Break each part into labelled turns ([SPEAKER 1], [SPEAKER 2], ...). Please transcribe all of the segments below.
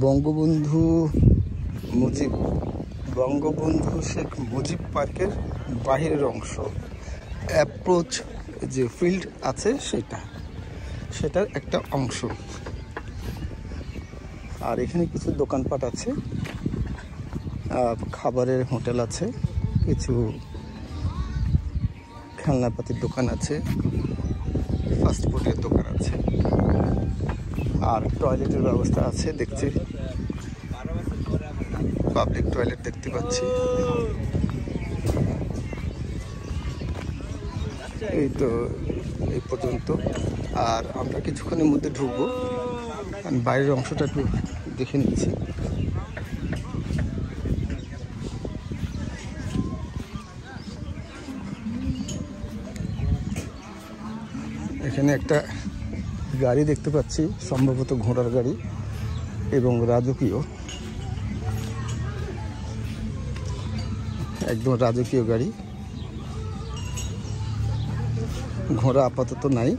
[SPEAKER 1] বঙ্গবন্ধু শেখ মুজিব পার্কের বাহিরের অংশ, অ্যাপ্রোচ যে ফিল্ড আছে সেটার একটা অংশ। আর এখানে কিছু দোকানপাট আছে, খাবারের হোটেল আছে, কিছু খেলনাপাতির দোকান আছে, ফাস্টফুডের দোকান আছে, আর টয়লেটের ব্যবস্থা আছে। দেখছি পাবলিক টয়লেট দেখতে পাচ্ছি। এই তো এই পর্যন্ত। আর আমরা কিছুক্ষণের মধ্যে ঢুকবো, আমি বাইরের অংশটা একটু দেখে নিচ্ছি। এখানে একটা গাড়ি দেখতে পাচ্ছি, সম্ভবত ঘোড়ার গাড়ি এবং রাজকীয়, একদম রাজকীয় গাড়ি। ঘোড়া আপাতত নাই,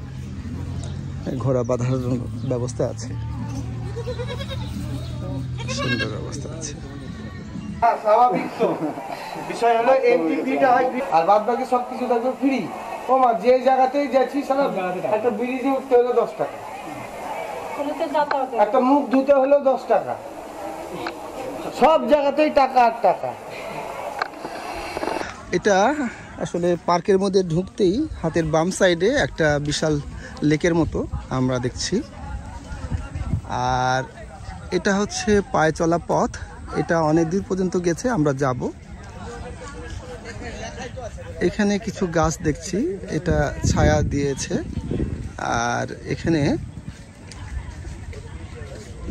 [SPEAKER 1] ঘোড়া বাঁধার ব্যবস্থা আছে, সুন্দর ব্যবস্থা আছে।
[SPEAKER 2] স্বাভাবিক তো বিষয় হলো এন্ট্রি ফিটা হয় আর বাদ বাকি সবকিছু থাকবে ফ্রি। ওমা যে জায়গাতেই যাচ্ছি সারা একটা ব্রিজে উঠতে হলো 10 টাকা, একটা মুখ ধুতে হলো 10 টাকা, সব জায়গাতেই টাকা আর টাকা।
[SPEAKER 1] এটা আসলে পার্কের মধ্যে ঢুকতেই হাতের বাম সাইডে একটা বিশাল লেকের মতো আমরা দেখছি। আর এটা হচ্ছে পায়ে চলা পথ, এটা অনেক দূর পর্যন্ত গেছে, আমরা যাব। এখানে কিছু গাছ দেখছি, এটা ছায়া দিয়েছে। আর এখানে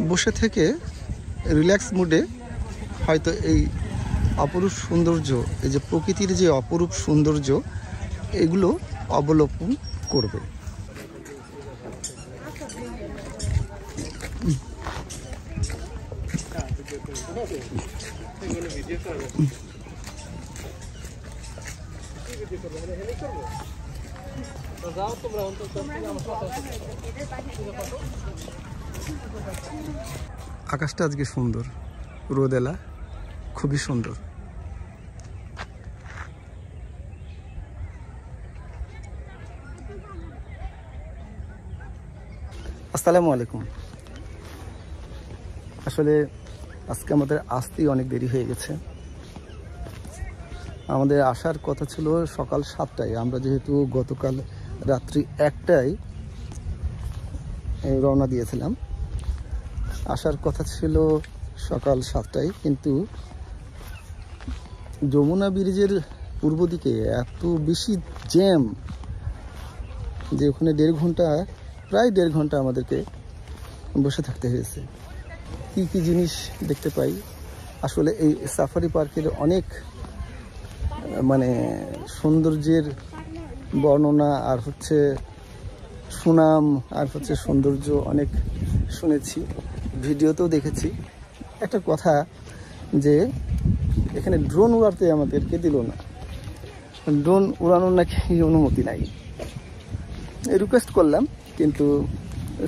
[SPEAKER 1] বসে থেকে রিল্যাক্স মুডে হয়তো এই অপরূপ সৌন্দর্য, এই যে প্রকৃতির যে অপরূপ সৌন্দর্য, এগুলো অবলোকন করবে। আকাশটা আজকে সুন্দর, রোদেলা খুবই সুন্দর। আসসালামু আলাইকুম। আসলে আজকে আমাদের আসতেই অনেক দেরি হয়ে গেছে। আমাদের আসার কথা ছিল সকাল 7টায়, আমরা যেহেতু গতকাল রাত্রি 1টায় রওনা দিয়েছিলাম, আসার কথা ছিল সকাল 7টায়, কিন্তু যমুনা ব্রিজের পূর্ব দিকে এত বেশি জ্যাম যে ওখানে প্রায় দেড় ঘন্টা আমাদেরকে বসে থাকতে হয়েছে। কি কি জিনিস দেখতে পাই, আসলে এই সাফারি পার্কের অনেক সৌন্দর্যের বর্ণনা আর হচ্ছে সুনাম আর হচ্ছে সৌন্দর্য অনেক শুনেছি, ভিডিওতেও দেখেছি। একটা কথা যে এখানে ড্রোন উড়াতে আমাদেরকে দিল না, ড্রোন উড়ানোর নাকি অনুমতি নাই। রিকোয়েস্ট করলাম কিন্তু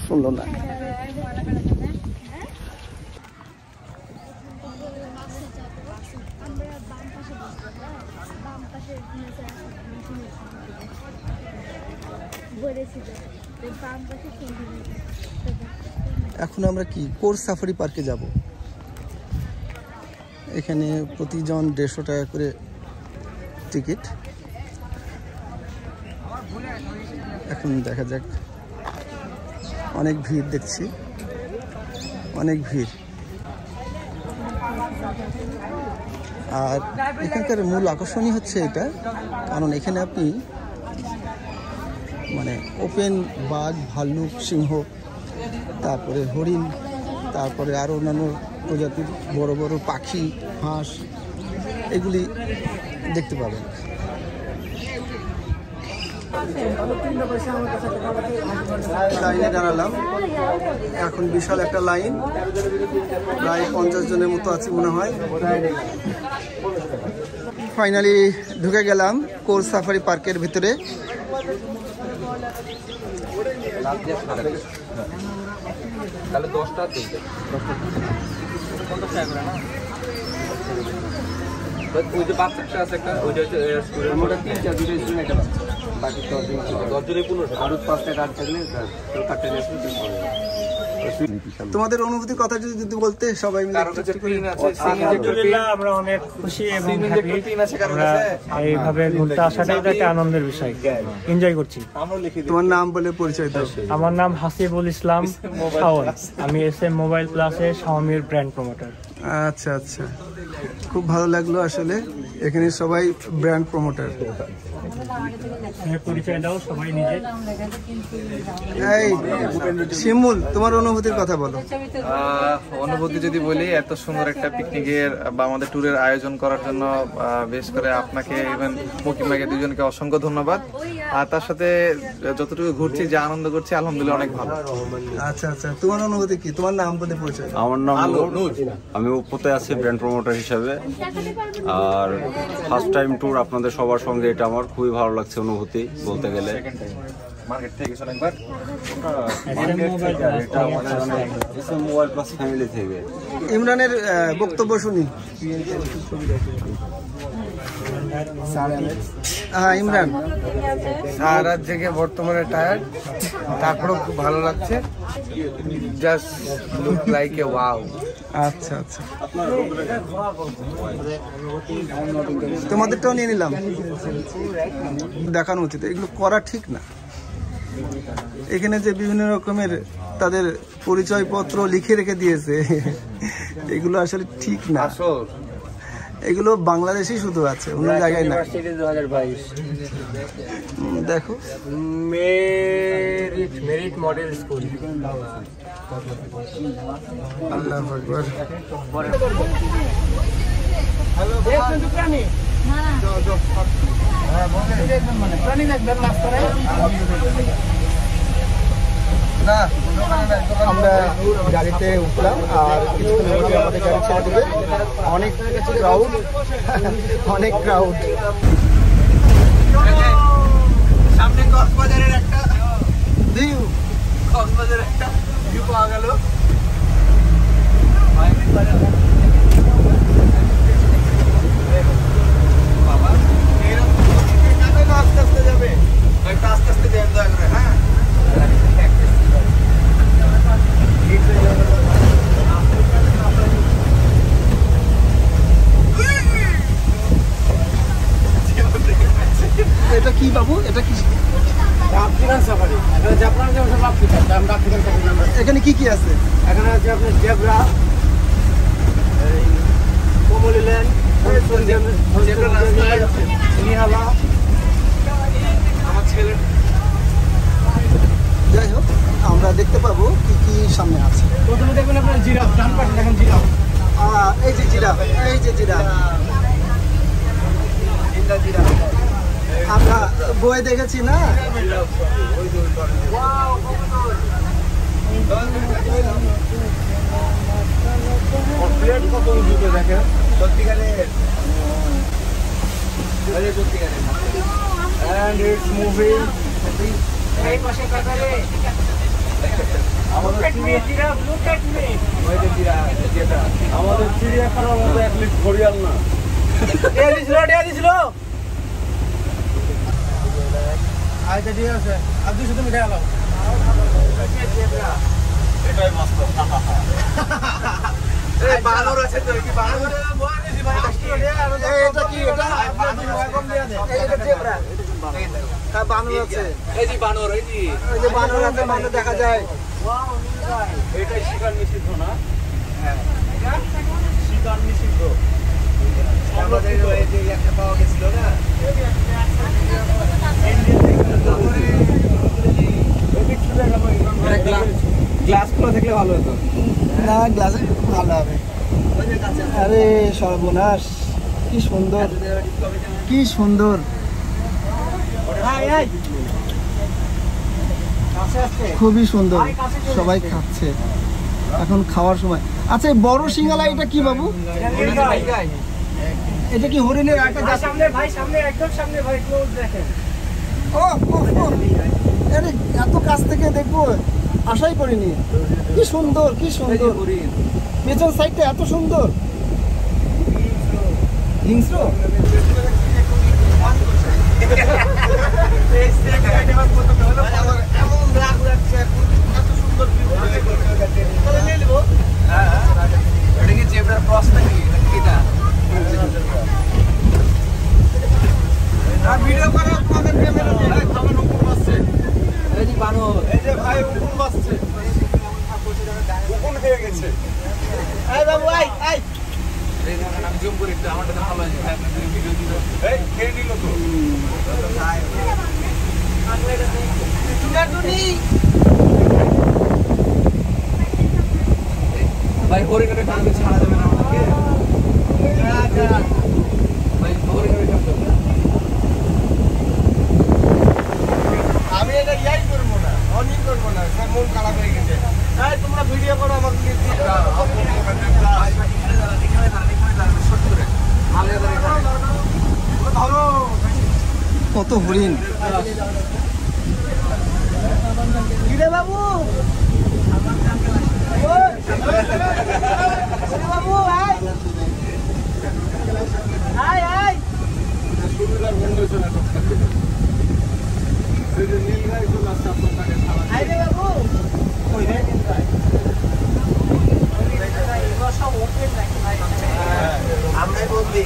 [SPEAKER 1] শুনলো না। এখন আমরা কি কোর্স সাফারি পার্কে যাব। এখানে প্রতিজন 150 টাকা করে টিকিট। এখন দেখা যাক, অনেক ভিড় দেখছি, অনেক ভিড়। আর এখানকার মূল আকর্ষণই হচ্ছে এটা, কারণ এখানে আপনি ওপেন বাঘ, ভাল্লুক, সিংহ, তারপরে হরিণ, তারপরে আরও অন্যান্য প্রজাতির বড় বড় পাখি, হাঁস, এগুলি দেখতে পাবেন। লাইনে দাঁড়ালাম, এখন বিশাল একটা লাইন, প্রায় 50 জনের মতো আছে মনে হয়। ফাইনালি ঢুকে গেলাম কোর্স সাফারি পার্কের ভিতরে।
[SPEAKER 3] তাহলে 10টা 3টা ওই যে বাচ্চাটা আছে একটা ওইটা হচ্ছে স্টুডেন্ট ওটা 3টা 2টা স্টুডেন্ট একটা বাকি 10 জনের 15 আর 5টা কার্ড থাকলে তো কাটতে নিয়ে আসবে।
[SPEAKER 1] তোমাদের অনুভূতির কথা যদি বলতে সবাই মিলে
[SPEAKER 4] আলহামদুলিল্লাহ আমরা অনেক খুশি এবং হ্যাপি। এইভাবে ঘুরতে আসাটাই তো একটা আনন্দের বিষয়, এনজয় করছি।
[SPEAKER 1] তোমার নাম বলে পরিচয় দাও।
[SPEAKER 4] আমার নাম হাসিবুল ইসলাম শাওন, আমি SM মোবাইল প্লাসে শাওমির ব্র্যান্ড প্রমোটার।
[SPEAKER 1] আচ্ছা আচ্ছা, খুব ভালো লাগলো আসলে, এখানে সবাই ব্র্যান্ড প্রমোটার।
[SPEAKER 4] পরিচয় দাও সবাই নিজে।
[SPEAKER 1] এই শিমুল, তোমার অনুভূতির কথা বলো।
[SPEAKER 3] অনুভূতি যদি বলি, এত সুন্দর একটা পিকনিকের বা আমাদের ট্যুরের আয়োজন করার জন্য বেশ করে আপনাকে ইভেন মকিম ভাইকে দুজনকে অসংখ্য ধন্যবাদ। আর তার সাথে যতটুকু ঘুরছি, যে আনন্দ করছি, আলহামদুলিল্লাহ অনেক ভালো।
[SPEAKER 1] আচ্ছা আচ্ছা, তোমার অনুভূতি কি? তোমার নাম বলে পরিচয়।
[SPEAKER 5] আমার নাম নূর, আমি উপতে আছি ব্র্যান্ড প্রমোটার হিসাবে। আর ফার্স্ট টাইম ট্যুর আপনাদের সবার সঙ্গে, এটা আমার খুবই ভালো লাগছে অনুভূতি বলতে গেলে।
[SPEAKER 3] মার্কেট থেকে গেছেন একবার,
[SPEAKER 5] এটা আমাদের SM মোবাইল প্লাস ফ্যামিলি থেকে।
[SPEAKER 1] ইমরানের বক্তব্য শুনি। হ্যাঁ ইমরান।
[SPEAKER 2] সারা জেগে বর্তমানে টায়ার্ড, তারপরেও খুব ভালো লাগছে। Just look like a wow.
[SPEAKER 1] আচ্ছা আচ্ছা, তোমাদেরটাও নিয়ে নিলাম। দেখানো উচিত, এগুলো করা ঠিক না। এখানে যে বিভিন্ন রকমের তাদের পরিচয়পত্র লিখে রেখে দিয়েছে, এগুলো আসলে ঠিক না। এগুলো বাংলাদেশেই শুধু আছে, অন্য জায়গায় না।
[SPEAKER 4] 2022
[SPEAKER 1] দেখো,
[SPEAKER 4] মেরিট মডেল স্কুল।
[SPEAKER 1] আল্লাহু আকবার। আমরা গাড়িতে উঠলাম আর কিছুক্ষণের মধ্যে আমাদের গাড়ি ছেড়ে দেবে। অনেক ক্রাউড, অনেক ক্রাউড।
[SPEAKER 3] সামনে কক্সবাজারের একটা
[SPEAKER 1] ভিউ,
[SPEAKER 3] কক্সবাজারের একটা ভিউ পাওয়া গেল। বাবা এরকম আস্তে আস্তে যাবে, একটা আস্তে আস্তে যাবে দয়া করে। হ্যাঁ
[SPEAKER 1] এটা কি বাবু? এটা কি?
[SPEAKER 2] African safari. এখানে জাপান যে সব আফ্রিকান, আমরা আফ্রিকান সাফারি।
[SPEAKER 1] এখানে কি কি আছে?
[SPEAKER 2] এখানে আছে আপনার জেব্রা, এই কোমোলিল্যান্ড, জেব্রা নিহালা।
[SPEAKER 3] আমার ছেলে
[SPEAKER 1] যাই হোক, আমরা দেখতে পাবো কি কি সামনে আছে।
[SPEAKER 2] প্রথমে দেখবেন আপনার জিরাফ, ডান পাশে দেখেন জিরাফ।
[SPEAKER 1] এই যে জিরাফ, এই যে জিরাফ। আমরা বই দেখেছি না?
[SPEAKER 2] প্লেট কত উঁচুতে দেখেন,
[SPEAKER 3] সত্যিকারের সত্যিকারের
[SPEAKER 2] and it's moving.
[SPEAKER 4] এই পাশে কাকারে আমাদের জিরাফ, লুক এট মি।
[SPEAKER 3] ওই যে যেটা
[SPEAKER 5] আমাদের চিড়িয়াখানার মতো অ্যাটলিস্ট ঘড়িয়াল না।
[SPEAKER 2] ডিয়া দিছিল। আচ্ছা ঠিক আছে, আর 200 তুমি খেয়ে নাও।
[SPEAKER 5] এটাই মাস্টার।
[SPEAKER 3] এই বানর আছে তো, কি বানর?
[SPEAKER 1] এটা কি? এটা এটা জেব্রা। হ্যাঁ বানর আছে,
[SPEAKER 3] এই যে বানর, এই যে
[SPEAKER 1] এই যে বানর আছে, বানর দেখা যায়।
[SPEAKER 5] এটাই শিকার নিষিদ্ধ না? হ্যাঁ, শিকার নিষিদ্ধ।
[SPEAKER 3] আমাদের ওই যে একটা পাওয়া গেছিল না, গ্লাসগুলো থাকলে ভালো হতো
[SPEAKER 1] না, গ্লাসে ভালো হবে। আরে সর্বনাশ, কি সুন্দর, কি সুন্দর, খুবই সুন্দর। সবাই খাচ্ছে, এখন খাওয়ার সময়। আচ্ছা, এই বড় সিঙ্গালা এটা কি বাবু? এটা কি হরিণের একটা?
[SPEAKER 4] সামনে ভাই, সামনে একদম সামনে ভাই, ক্লোজ দেখেন।
[SPEAKER 1] ও আরে এত কাছ থেকে দেখবো আশাই করিনি। কি সুন্দর, কি সুন্দর, পেছন সাইডটা এত সুন্দর। হিংস্র
[SPEAKER 2] ভিডিও করো তোমাদের ক্যামেরা দিয়ে খাবার উপর বসছে এই যে বানর এই যে ভাই উপর বসছে উপর হয়ে গেছে এই বাবু আই আই এই ধরনের নাম জুম করে একটু আমারটা ভালো আছে ভাই আপনাদের ভিডিও দিল এই খেয়ে নিল তো টুনাটুনি ভাই হরিণের কাছে ছাড়া যাবে না আমাকে ভাই হরিণের কাছে আমি এটা ইয়াই করবো না, অনই করবো না, সব মন খারাপ হয়ে গেছে। এই তোমরা ভিডিও করো আমাকে
[SPEAKER 1] কত হরিণ।
[SPEAKER 2] কিরে বাবু বাবু আয় আয় আমরাই বলছি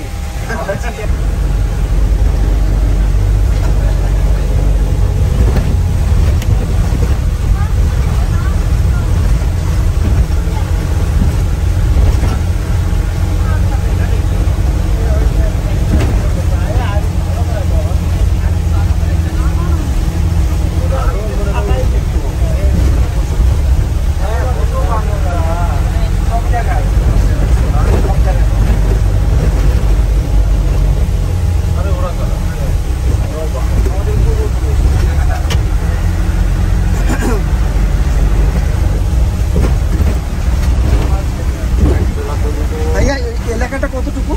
[SPEAKER 1] এলাকাটা কতটুকু?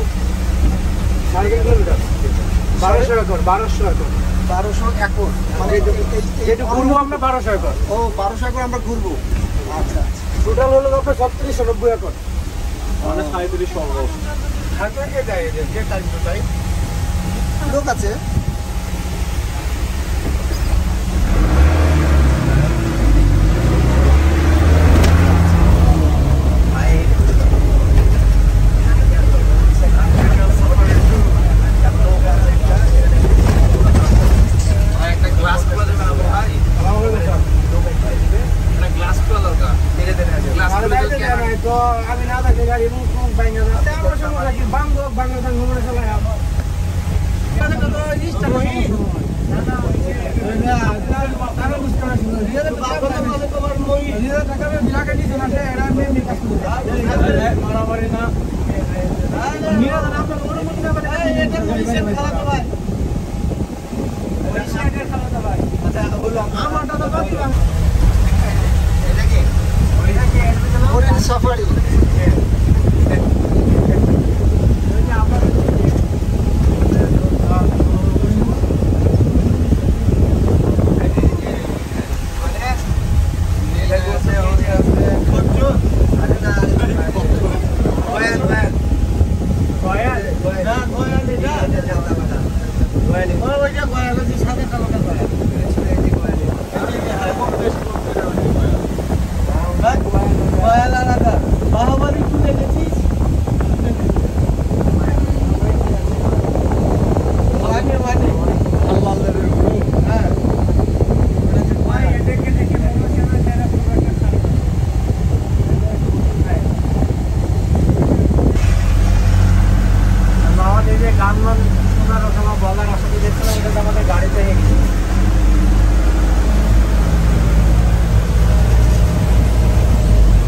[SPEAKER 2] 12.5 কিলোমিটার 1200 একর
[SPEAKER 1] 1200 একর মানে
[SPEAKER 2] যেটা ঘুরবো আমরা 1200 একর
[SPEAKER 1] ও 1200 একর আমরা ঘুরবো। আচ্ছা
[SPEAKER 2] টোটাল হলো আপনার 3690 একর
[SPEAKER 5] মানে 37 অলমোস্ট।
[SPEAKER 2] হাতে যায় যে টাইম টু টাইম
[SPEAKER 1] লোক আছে।
[SPEAKER 2] তো আমি না থাকলে গাড়ি বাইরে মারামারি না
[SPEAKER 1] হরিণ সাফারি।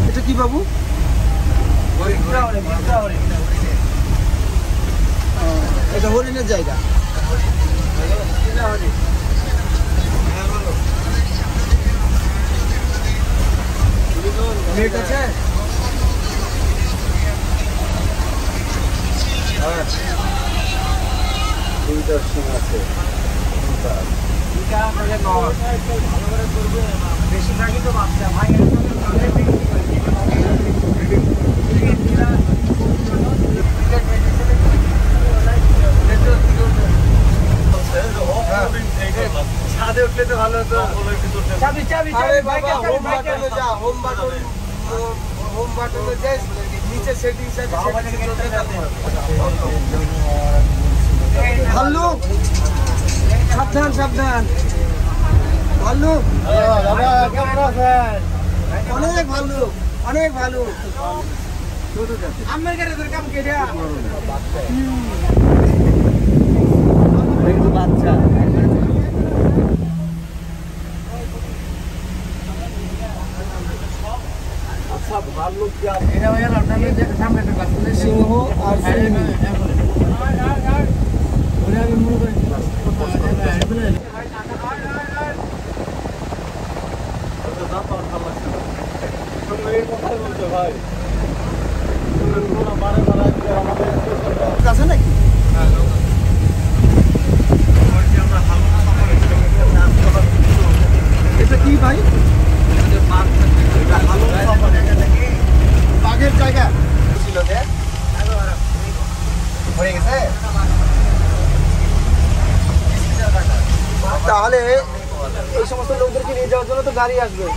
[SPEAKER 1] এটা কি বাবু? এটা হরিণের জায়গা।
[SPEAKER 2] ঠিক আছে
[SPEAKER 5] দুইটার সময় আছে।
[SPEAKER 4] বেশিরভাগই তো বাচ্চা ভাই
[SPEAKER 2] ছাদে উঠলে তো ভালো হতো।
[SPEAKER 4] চাবি চাবি
[SPEAKER 2] আরে বাবা হোম বাটনে যা, হোম বাটনে যাই, নিচে সেটিংস আছে, ভাল্লুক সাবধান সাবধান, ভাল্লুক কেমন আছেন? অনেক ভাল্লুক, অনেক ভাল্লুক। আমার গাড়ি তোর কাম কে দেয়া? বাচ্চা সিংহ আর কাছে নাকি এটা কি ভাই? বাঘের জায়গা ছিল যে হয়ে গেছে। তাহলে এই সমস্ত লোকদেরকে নিয়ে যাওয়ার জন্য তো গাড়ি আসবে।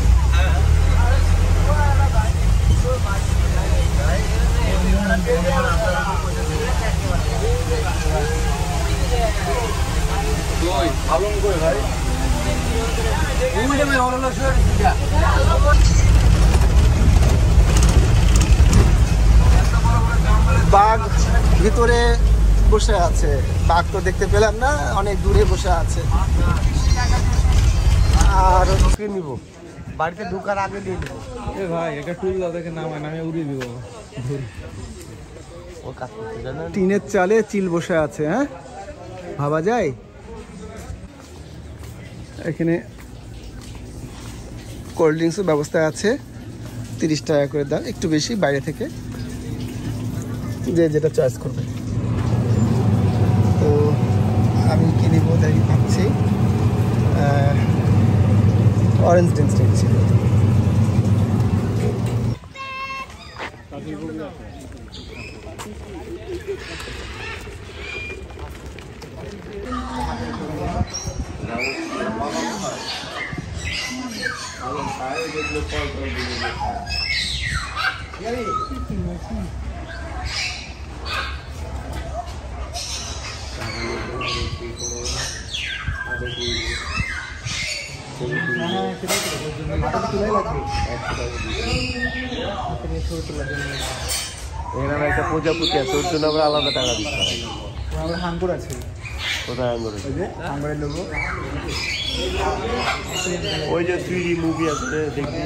[SPEAKER 2] বাঘ ভিতরে বসে আছে, বাঘ তো দেখতে পেলাম না, অনেক দূরে বসে আছে। আর নিব বাড়িতে ঢোকার আগে দিয়ে নিব।
[SPEAKER 3] ভাই এটা টুল দাও, দেখে নামে উড়িয়ে দিব।
[SPEAKER 1] টিনের চালে চিল বসে আছে, হ্যাঁ ভাবা যায়। এখানে কোল্ড ড্রিঙ্কসের ব্যবস্থা আছে, 30 টাকা করে দাম, একটু বেশি বাইরে থেকে, যে যেটা চয়েস করবে। তো আমি কি নিব তাই ভাবছি, অরেঞ্জ ড্রিঙ্কস নিচ্ছি।
[SPEAKER 2] এখানে একটা প্রজাপতি আছে, ওর জন্য আমরা আলাদা টাকা দিতে হবে।
[SPEAKER 1] হাঙ্গুর আছে,
[SPEAKER 2] কোথায় আঙ্গুর?
[SPEAKER 1] হাঙ্গুরের লোগো।
[SPEAKER 2] ওই যে 3D মুভি আছে দেখবি।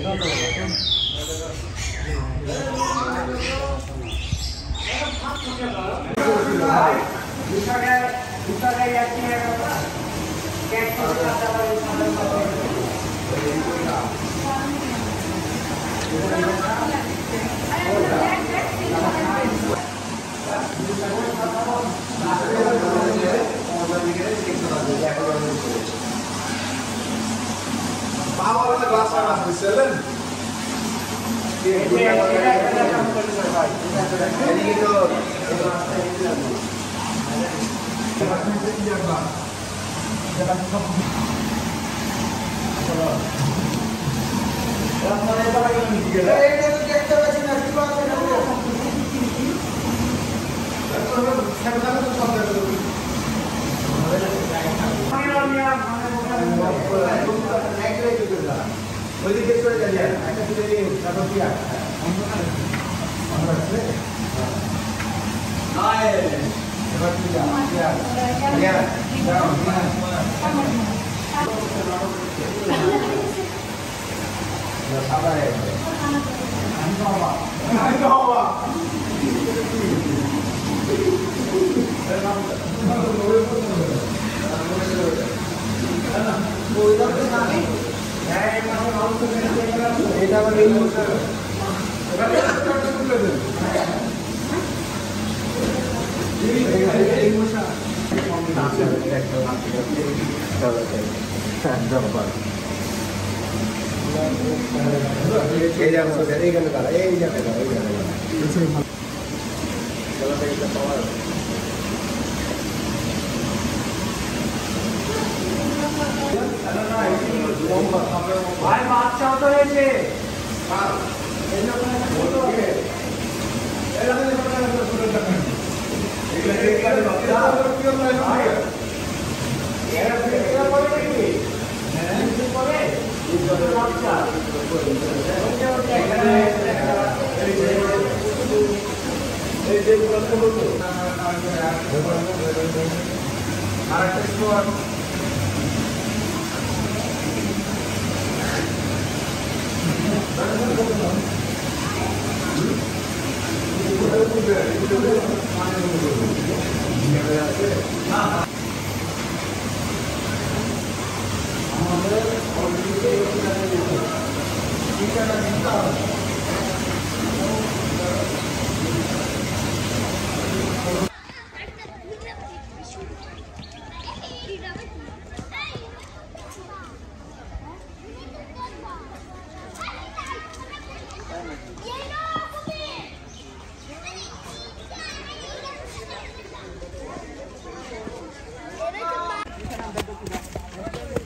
[SPEAKER 2] ভাই বাচ্চাও তো হয়েছে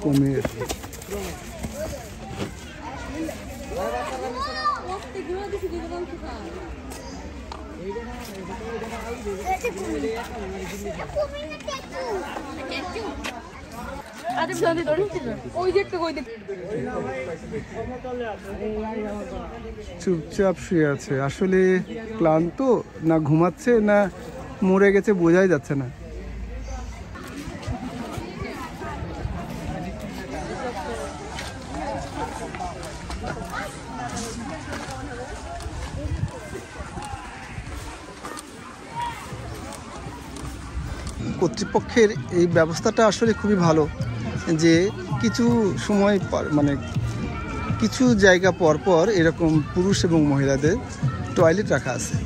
[SPEAKER 1] কুমির চুপচাপ শুয়ে আছে। আসলে ক্লান্ত না ঘুমাচ্ছে না মরে গেছে বোঝাই যাচ্ছে না। কর্তৃপক্ষের এই ব্যবস্থাটা আসলে খুবই ভালো যে কিছু সময় মানে কিছু জায়গা পর পর এরকম পুরুষ এবং মহিলাদের টয়লেট রাখা আছে।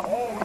[SPEAKER 2] Hey,